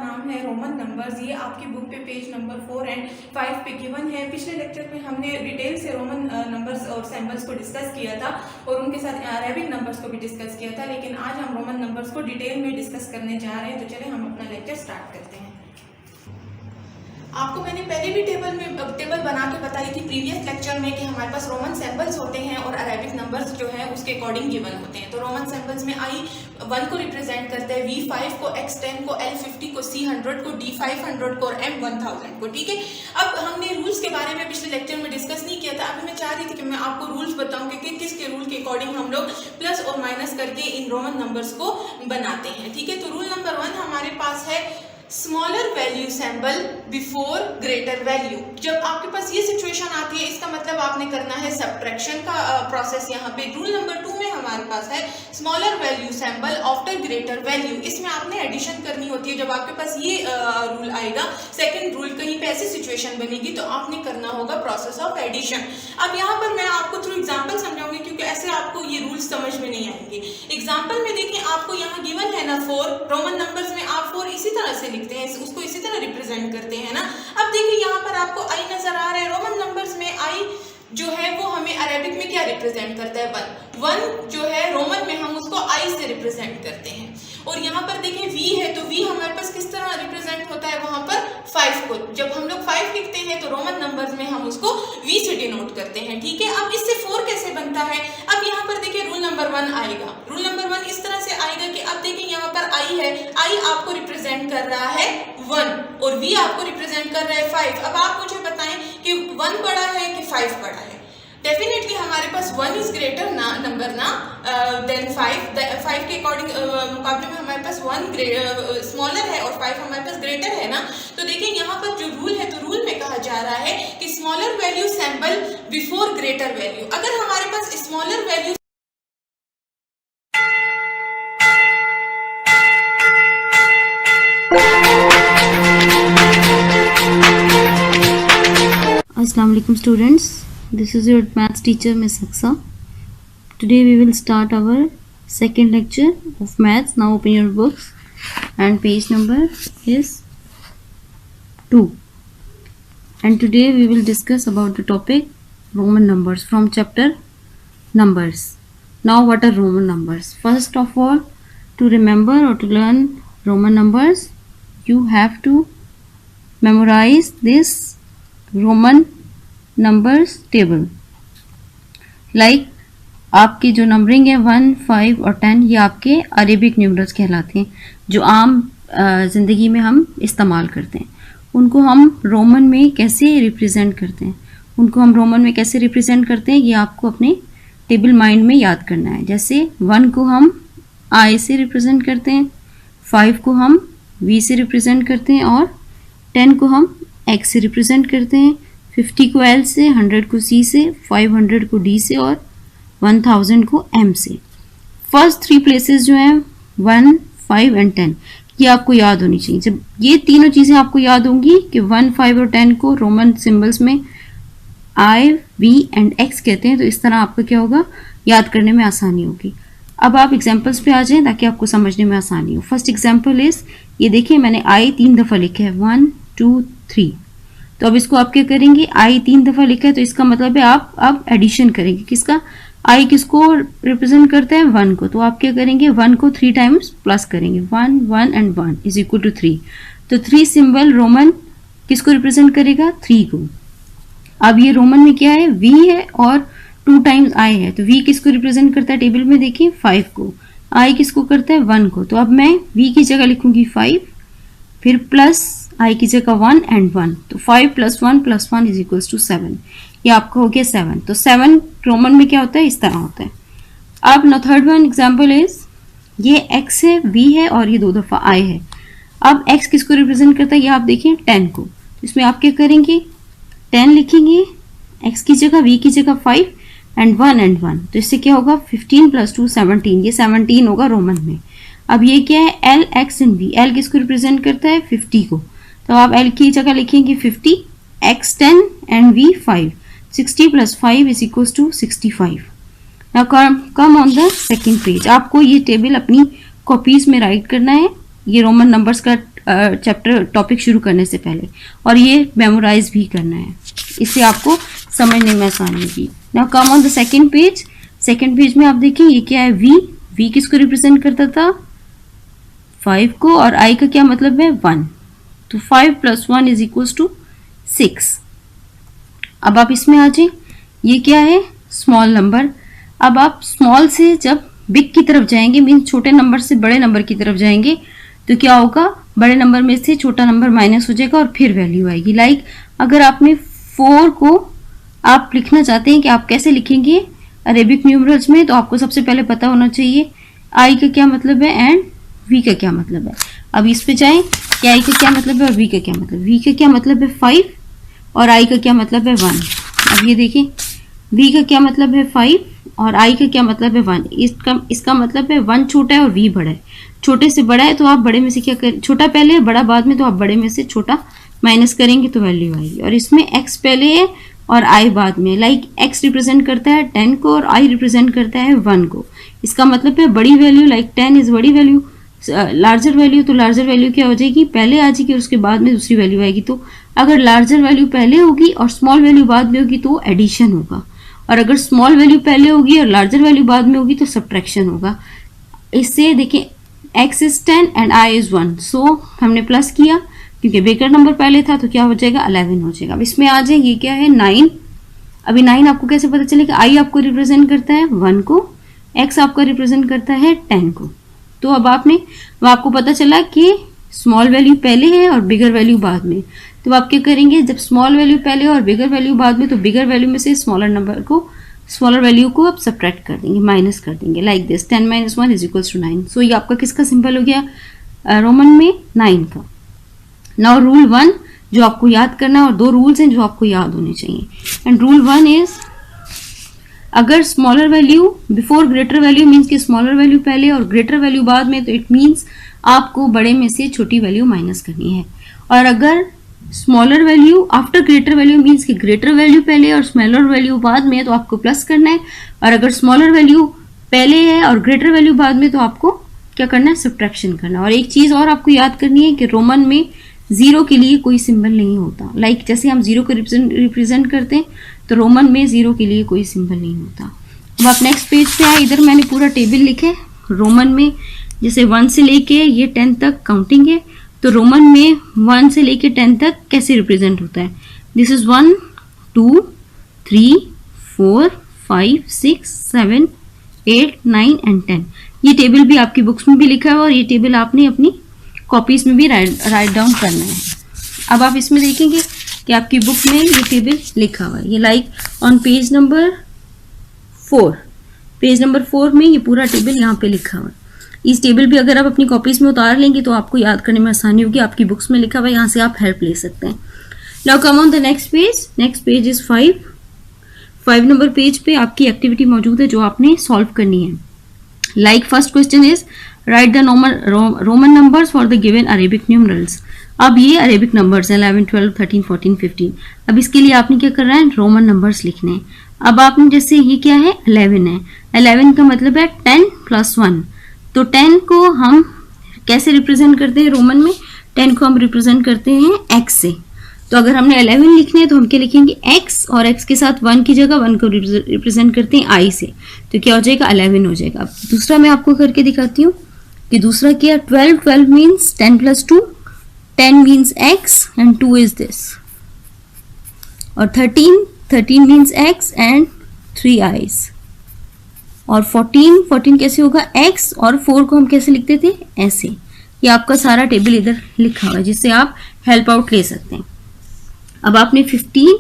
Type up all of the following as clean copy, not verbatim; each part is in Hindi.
नाम है रोमन नंबर्स। ये आपकी बुक पे पेज नंबर 4 एंड 5 पे गिवन है। पिछले लेक्चर में हमने डिटेल से रोमन नंबर्स और सिंबल्स को डिस्कस किया था और उनके साथ अरेबिक नंबर्स को भी डिस्कस किया था, लेकिन आज हम रोमन नंबर्स को डिटेल में डिस्कस करने जा रहे हैं। तो चले हम अपना लेक्चर स्टार्ट करते हैं। आपको मैंने पहले भी टेबल बना के बताई थी प्रीवियस लेक्चर में कि हमारे पास रोमन सिंबल्स होते हैं और अरेबिक नंबर्स जो है उसके अकॉर्डिंग गिवन होते हैं। तो रोमन सिंबल्स में I1 को रिप्रेजेंट करता है, V5 को, X10 को, L50 को, C100 को, D500 को और M1000 को। ठीक है, अब हमने रूल्स के बारे में पिछले लेक्चर में डिस्कस नहीं किया था। अभी मैं चाह रही थी कि मैं आपको रूल्स बताऊं कि किसके रूल के अकॉर्डिंग हम लोग प्लस और माइनस करके इन रोमन नंबर्स को बनाते हैं। ठीक है, तो रूल नंबर 1 हमारे पास है smaller value symbol before greater value. जब आपके पास ये सिचुएशन आती है, इसका मतलब आपने करना है सब्ट्रैक्शन का प्रोसेस। यहाँ पे रूल नंबर 2 में हमारे पास है smaller value symbol after greater value. इसमें आपने एडिशन करनी होती है। जब आपके पास ये रूल आएगा, सेकंड रूल, कहीं पे ऐसी सिचुएशन बनेगी तो आपने करना होगा प्रोसेस ऑफ एडिशन। अब यहाँ पर मैं आपको थ्रू एग्जाम्पल समझाऊंगी, क्योंकि ऐसे आपको ये रूल्स समझ में नहीं आएंगे। एग्जाम्पल में देखें, आपको यहाँ गिवन है ना 4, रोमन नंबर्स में आप 4 इसी तरह से लिखते हैं, उसको इसी तरह रिप्रेजेंट करते हैं ना। अब देखिए यहाँ पर आपको I नजर आ रहा है। रोमन नंबर्स में I जो है वो हमें अरेबिक में क्या रिप्रेजेंट करता है? 1 जो है रोमन में हम उसको I से रिप्रेजेंट करते हैं। और यहाँ पर देखें V है, तो V हमारे पास किस तरह रिप्रेजेंट होता है? वहां पर 5 को, जब हम लोग 5 लिखते हैं तो रोमन नंबर्स में हम उसको V से डिनोट करते हैं। ठीक है, अब इससे 4 कैसे बनता है? अब यहाँ पर देखिए रूल नंबर 1 आएगा। रूल नंबर 1 इस तरह से आएगा कि अब देखिए यहाँ पर I है, I आपको रिप्रेजेंट कर रहा है 1 और V आपको रिप्रेजेंट कर रहा है 5। अब आप मुझे बताएं कि 1 बड़ा है कि 5 बड़ा है? डेफिनेटली हमारे पास 1 इज ग्रेटर नंबर ना देन 5। 5 के अकॉर्डिंग मुकाबले में हमारे पास 1 स्मॉलर है और 5 हमारे पास ग्रेटर है ना। तो देखिए यहाँ पर जो रूल है, तो रूल में कहा जा रहा है कि smaller value symbol before greater value. अगर हमारे पास smaller value Assalamu alaikum students, this is your maths teacher Miss Aksa. Today we will start our second lecture of maths. Now open your books and page number is 2, and today we will discuss about the topic Roman numbers from chapter numbers. Now what are Roman numbers? First of all, to remember or to learn Roman numbers, you have to memorize this Roman numbers table. Like आपकी जो नंबरिंग है 1, 5 और 10, ये आपके अरेबिक न्यूमरल्स कहलाते हैं, जो आम ज़िंदगी में हम इस्तेमाल करते हैं। उनको हम रोमन में कैसे रिप्रेजेंट करते हैं, ये आपको अपने टेबल माइंड में याद करना है। जैसे 1 को हम I से रिप्रेजेंट करते हैं, 5 को हम V से रिप्रेजेंट करते हैं और 10 को हम X से रिप्रेजेंट करते हैं, 50 को L से, 100 को C से, 500 को D से और 1000 को M से। फर्स्ट 3 प्लेसेस जो हैं 1, 5 एंड 10, ये आपको याद होनी चाहिए। जब ये तीनों चीज़ें आपको याद होंगी कि 1, 5 और 10 को रोमन सिंबल्स में I, V एंड X कहते हैं, तो इस तरह आपको क्या होगा, याद करने में आसानी होगी। अब आप एग्जाम्पल्स पे आ जाएं ताकि आपको समझने में आसानी हो। फर्स्ट एग्जाम्पल इज, ये देखिए मैंने I 3 दफ़ा लिखा है, 1, 2, 3। तो अब इसको आप क्या करेंगे, I 3 दफ़ा लिखा है तो इसका मतलब है आप अब एडिशन करेंगे। किसका? I किसको रिप्रेजेंट करता है? 1 को। तो आप क्या करेंगे, 1 को 3 टाइम्स प्लस करेंगे, 1, 1 एंड 1 इज इक्वल टू 3। तो 3 सिंबल रोमन किसको रिप्रेजेंट करेगा? 3 को। अब ये रोमन में क्या है? V है और 2 टाइम्स I है, तो V किसको रिप्रेजेंट करता है टेबल में? देखिए 5 को। I किसको करता है? 1 को। तो अब मैं V की जगह लिखूंगी 5, फिर प्लस I की जगह 1 एंड 1, तो 5 + 1 + 1 इज इक्वल्स टू 7। ये आपका हो गया 7। तो 7 रोमन में क्या होता है? इस तरह होता है। अब no third one example is, ये X है, V है और ये 2 दफ़ा I है। अब X किसको रिप्रेजेंट करता है? ये आप देखिए 10 को। इसमें आप क्या करेंगे, 10 लिखेंगे, X की जगह, V की जगह 5 एंड 1, तो इससे क्या होगा, 15 + 2 17, ये 17 होगा रोमन में। अब ये क्या है? L, X and V। L किसको रिप्रेजेंट करता है? 50 को। तो आप L की जगह लिखेंगे 50, X 10 and V 5, 60 + 5 is equals to 65। Now come on the second page. आपको ये टेबल अपनी कॉपीज में राइट करना है। ये रोमन नंबर्स का चैप्टर टॉपिक शुरू करने से पहले, और ये मेमोराइज भी करना है, इससे आपको समझने में आसानी होगी। Now come on the second page. Second page में आप देखें ये क्या है, वी किसको रिप्रेजेंट करता था, 5 को, और आई का क्या मतलब है, 1। तो 5 + 1 = 6। अब आप इसमें आ जाए, ये क्या है, स्मॉल नंबर। अब आप स्मॉल से जब बिग की तरफ जाएंगे, मीन्स छोटे नंबर से बड़े नंबर की तरफ जाएंगे, तो क्या होगा, बड़े नंबर में से छोटा नंबर माइनस हो जाएगा और फिर वैल्यू आएगी। लाइक अगर आपने 4 को आप लिखना चाहते हैं कि आप कैसे लिखेंगे अरेबिक न्यूमरल्स में, तो आपको सबसे पहले पता होना चाहिए आई का क्या मतलब है एंड वी का क्या मतलब है। अब इस पे जाएं कि आई का क्या मतलब है और वी का क्या मतलब। वी का क्या मतलब है 5 और आई का क्या मतलब है 1। अब ये देखें, वी का क्या मतलब है 5 और आई का क्या मतलब है 1। इसका मतलब है 1 छोटा है और वी बड़ा है। छोटे से बड़ा है तो आप बड़े में से क्या कर, छोटा पहले बड़ा बाद में, तो आप बड़े में से छोटा माइनस करेंगे तो वैल्यू आएगी। और इसमें x पहले है और i बाद में। लाइक x रिप्रेजेंट करता है 10 को और i रिप्रेजेंट करता है 1 को। इसका मतलब है बड़ी वैल्यू, लाइक 10 इज बड़ी वैल्यू, लार्जर वैल्यू, तो लार्जर वैल्यू क्या हो जाएगी, पहले आ जाएगी और उसके बाद में दूसरी वैल्यू आएगी। तो अगर लार्जर वैल्यू पहले होगी और स्मॉल वैल्यू बाद में होगी तो एडिशन होगा, और अगर स्मॉल वैल्यू पहले होगी और लार्जर वैल्यू बाद में होगी तो सब्ट्रैक्शन होगा। इससे देखिए x is 10 and i is 1, सो हमने प्लस किया क्योंकि बेकर नंबर पहले था, तो क्या हो जाएगा 11 हो जाएगा। अब इसमें आ जाए, ये क्या है 9। अभी 9 आपको कैसे पता चलेगा, i आपको रिप्रेजेंट करता है 1 को, x आपका रिप्रेजेंट करता है 10 को। तो अब आपको पता चला कि स्मॉल वैल्यू पहले है और बिगर वैल्यू बाद में। तो आप क्या करेंगे, जब स्मॉल वैल्यू पहले और बिगर वैल्यू बाद में, तो बिगर वैल्यू में से स्मॉलर वैल्यू को आप सब्ट्रैक्ट कर देंगे, माइनस कर देंगे। Like this 10 - 1 = 9। सो ये आपका किसका सिंबल हो गया, रोमन में 9 का। नाउ रूल 1 जो आपको याद करना है, और 2 रूल्स हैं जो आपको याद होने चाहिए। एंड रूल 1 इज, अगर smaller value before greater value means कि स्मॉलर वैल्यू पहले और ग्रेटर वैल्यू बाद में, तो इट मीन्स आपको बड़े में से छोटी वैल्यू माइनस करनी है। और अगर smaller value after greater value means कि ग्रेटर वैल्यू पहले और स्मॉलर वैल्यू बाद में है, तो आपको प्लस करना है। और अगर स्मॉलर वैल्यू पहले है और ग्रेटर वैल्यू बाद में, तो आपको क्या करना है, सब्ट्रैक्शन करना है। और एक चीज़ और आपको याद करनी है कि रोमन में 0 के लिए कोई सिंबल नहीं होता। लाइक जैसे हम 0 को रिप्रेजेंट करते हैं, तो रोमन में 0 के लिए कोई सिंबल नहीं होता। अब आप नेक्स्ट पेज पे आए, इधर मैंने पूरा टेबल लिखे रोमन में, जैसे 1 से लेके ये 10 तक काउंटिंग है, तो रोमन में 1 से लेके 10 तक कैसे रिप्रेजेंट होता है। This is 1 2 3 4 5 6 7 8 9 and 10। ये टेबल भी आपकी बुक्स में भी लिखा है और ये टेबल आपने अपनी कॉपीज में भी राइट डाउन करना है। अब आप इसमें देखेंगे कि आपकी बुक में ये टेबल लिखा हुआ है। ये लाइक ऑन पेज नंबर 4 में ये पूरा टेबल यहाँ पे लिखा हुआ है। इस टेबल भी अगर आप अपनी कॉपीज में उतार लेंगे तो आपको याद करने में आसानी होगी। आपकी बुक्स में लिखा हुआ है, यहाँ से आप हेल्प ले सकते हैं। Now come on the next page. Next page is 5 number page पे आपकी एक्टिविटी मौजूद है जो आपने सॉल्व करनी है। Like first question is right the Roman numbers for the given Arabic numerals. अब ये अरेबिक नंबर्स हैं 11 12 13 14 15। अब इसके लिए आपने क्या करना है, रोमन नंबर्स लिखने हैं। अब आपने जैसे ये क्या है 11 है, 11 का मतलब है 10 + 1। तो 10 को हम कैसे रिप्रेजेंट करते हैं रोमन में, 10 को हम रिप्रेजेंट करते हैं x से। तो अगर हमने 11 लिखने हैं तो हम क्या लिखेंगे x, और x के साथ 1 की जगह 1 को रिप्रेजेंट करते हैं i से, तो क्या हो जाएगा 11 हो जाएगा। अब दूसरा मैं आपको करके दिखाती हूँ कि दूसरा क्या, 12 means 10 + 2, 10 means x and 2 is this. और 13 मीन्स x एंड 3 i's। और 14 कैसे होगा, x और 4 को हम कैसे लिखते थे, ऐसे। ये आपका सारा टेबल इधर लिखा हुआ है जिससे आप हेल्प आउट ले सकते हैं। अब आपने 15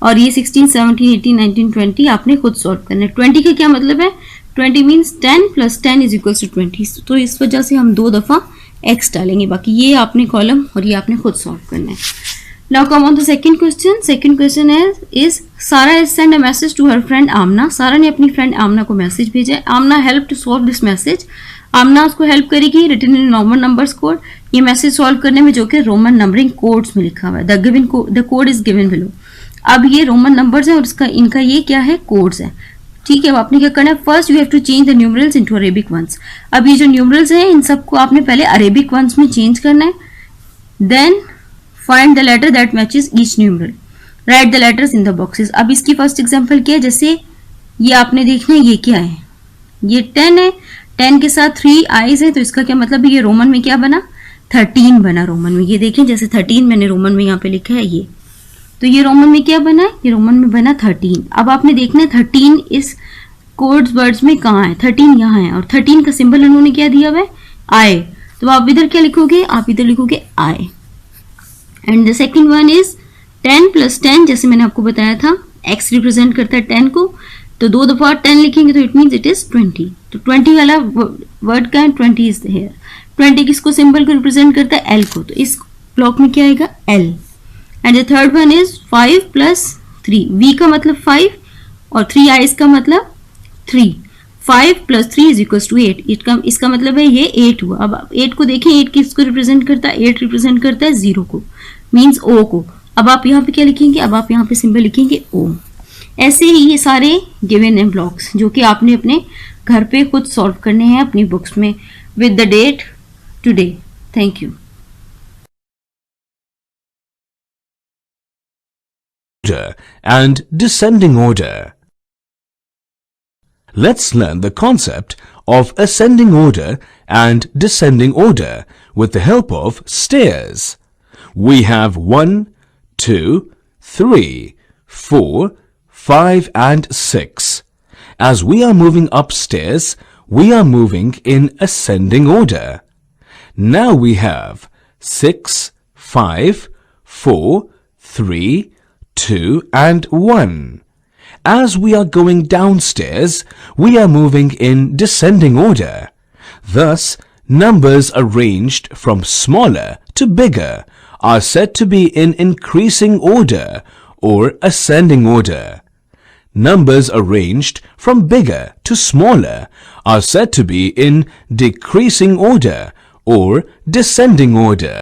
और ये 16 17 18 19 20 आपने खुद सॉल्व करना है। 20 का क्या मतलब है, 20 मीन्स 10 + 10 = 20। तो इस वजह से हम 2 दफ़ा x डालेंगे, बाकी ये आपने कॉलम और ये आपने खुद सॉल्व करना है। Now come on to second question. Second question is Sarah has sent a message to her friend Amna. सारा ने अपनी फ्रेंड आमना को मैसेज भेजा है। Amna help to solve this message. Amna उसको हेल्प करेगी written in Roman numbers code, ये मैसेज सॉल्व करने में, जो कि रोमन नंबरिंग कोड्स में लिखा हुआ है। The code is given below. अब ये रोमन नंबर्स है और इनका ये क्या है, कोड्स है। ठीक है, अब आपने क्या करना है, first you have to change the numerals into Arabic ones. अब ये जो न्यूमरल्स हैं इन सबको आपने पहले अरेबिक वंस में चेंज करना है। Then find the letter that matches each numeral. Write the letters in the boxes. अब इसकी फर्स्ट एग्जांपल क्या है, जैसे ये आपने देखना है, ये क्या है, ये 10 है, 10 के साथ 3 आईज है, तो इसका क्या मतलब है, ये रोमन में क्या बना, 13 बना रोमन में। ये देखें जैसे 13 मैंने रोमन में यहाँ पे लिखा है ये, तो ये रोमन में क्या बना है, ये रोमन में बना 13। अब आपने देखना है 13 इस कोड्स वर्ड्स में कहाँ है, 13 यहाँ है, और 13 का सिंबल उन्होंने क्या दिया हुआ है, आई, तो आप इधर क्या लिखोगे, आप इधर लिखोगे I. And the second one is 10 + 10, जैसे मैंने आपको बताया था x रिप्रेजेंट करता है 10 को, तो 2 दफा 10 लिखेंगे तो इट मीन्स इट इज 20। तो 20 वाला वर्ड का 20 इज हेयर। 20 किसको सिंबल को रिप्रेजेंट करता है, l को, तो इस ब्लॉक में क्या आएगा, l। And the third one is 5 + 3, v का मतलब 5 और 3 i's का मतलब 3। 5 + 3 = 8। इसका मतलब है ये 8 हुआ। अब 8 को देखें, 8 किसको रिप्रेजेंट करता है, 8 रिप्रेजेंट करता है 0 को, मीन्स o को। अब आप यहाँ पे क्या लिखेंगे, अब आप यहाँ पे सिंबल लिखेंगे o। ऐसे ही ये सारे गिवन हैं ब्लॉक्स, जो कि आपने अपने घर पे खुद सॉल्व करने हैं अपनी बुक्स में with the date today. Thank you. And descending order. Let's learn the concept of ascending order and descending order with the help of stairs. We have 1, 2, 3, 4, 5 and 6. As we are moving upstairs, we are moving in ascending order. Now we have 6, 5, 4, 3, 2 and 1. As we are going downstairs, we are moving in descending order. Thus, numbers arranged from smaller to bigger are said to be in increasing order or ascending order. Numbers arranged from bigger to smaller are said to be in decreasing order or descending order.